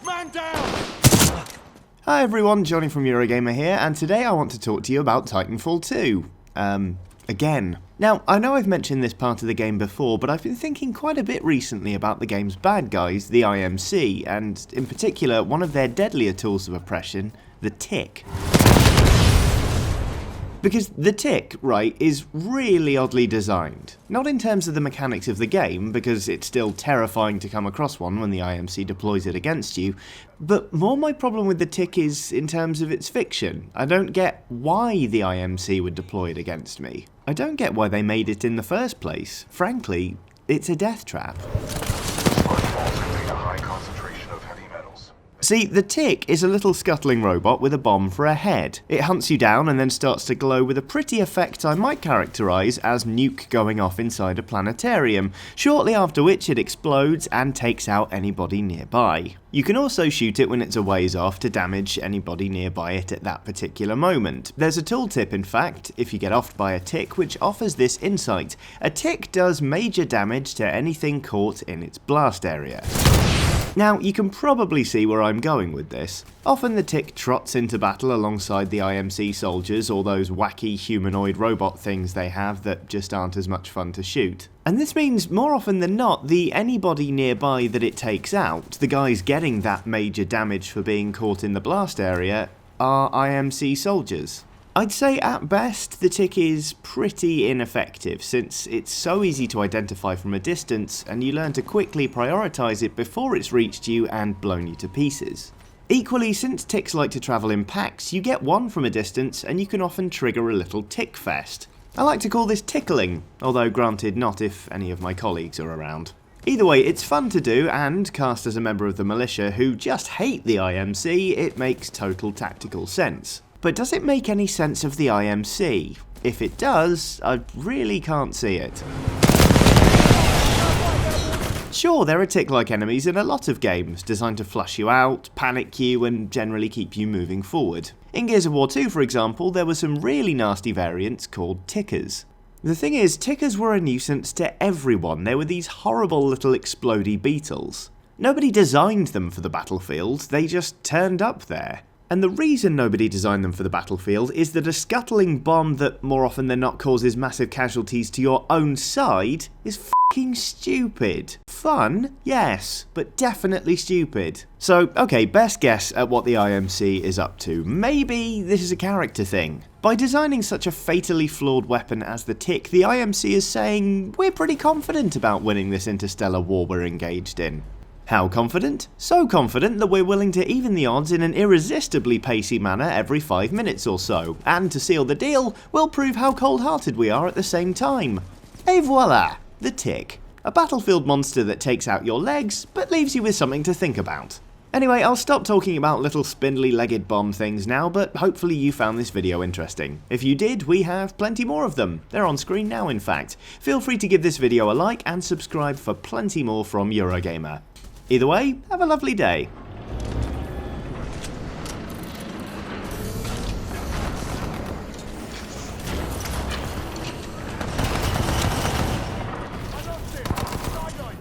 Man down! Hi everyone, Johnny from Eurogamer here, and today I want to talk to you about Titanfall 2. Again. Now, I know I've mentioned this part of the game before, but I've been thinking quite a bit recently about the game's bad guys, the IMC, and in particular, one of their deadlier tools of oppression, the Tick. Because the Tick, right, is really oddly designed. Not in terms of the mechanics of the game, because it's still terrifying to come across one when the IMC deploys it against you, but more my problem with the Tick is in terms of its fiction. I don't get why the IMC would deploy it against me. I don't get why they made it in the first place. Frankly, it's a death trap. See, the Tick is a little scuttling robot with a bomb for a head. It hunts you down and then starts to glow with a pretty effect I might characterise as nuke going off inside a planetarium, shortly after which it explodes and takes out anybody nearby. You can also shoot it when it's a ways off to damage anybody nearby it at that particular moment. There's a tooltip, in fact, if you get offed by a Tick, which offers this insight. A Tick does major damage to anything caught in its blast area. Now, you can probably see where I'm going with this. Often the Tick trots into battle alongside the IMC soldiers or those wacky humanoid robot things they have that just aren't as much fun to shoot. And this means, more often than not, the anybody nearby that it takes out, the guys getting that major damage for being caught in the blast area, are IMC soldiers. I'd say at best the Tick is pretty ineffective, since it's so easy to identify from a distance and you learn to quickly prioritise it before it's reached you and blown you to pieces. Equally, since Ticks like to travel in packs, you get one from a distance and you can often trigger a little Tick fest. I like to call this tickling, although granted not if any of my colleagues are around. Either way, it's fun to do, and cast as a member of the militia who just hate the IMC, it makes total tactical sense. But does it make any sense of the IMC? If it does, I really can't see it. Sure, there are Tick-like enemies in a lot of games, designed to flush you out, panic you, and generally keep you moving forward. In Gears of War 2, for example, there were some really nasty variants called Tickers. The thing is, Tickers were a nuisance to everyone. They were these horrible little explodey beetles. Nobody designed them for the battlefield, they just turned up there. And the reason nobody designed them for the battlefield is that a scuttling bomb that more often than not causes massive casualties to your own side is f***ing stupid. Fun? Yes, but definitely stupid. So, okay, best guess at what the IMC is up to. Maybe this is a character thing. By designing such a fatally flawed weapon as the Tick, the IMC is saying, we're pretty confident about winning this interstellar war we're engaged in. How confident? So confident that we're willing to even the odds in an irresistibly pacey manner every 5 minutes or so, and to seal the deal, we'll prove how cold-hearted we are at the same time. Et voila! The Tick. A battlefield monster that takes out your legs, but leaves you with something to think about. Anyway, I'll stop talking about little spindly-legged bomb things now, but hopefully you found this video interesting. If you did, we have plenty more of them. They're on screen now, in fact. Feel free to give this video a like and subscribe for plenty more from Eurogamer. Either way, have a lovely day.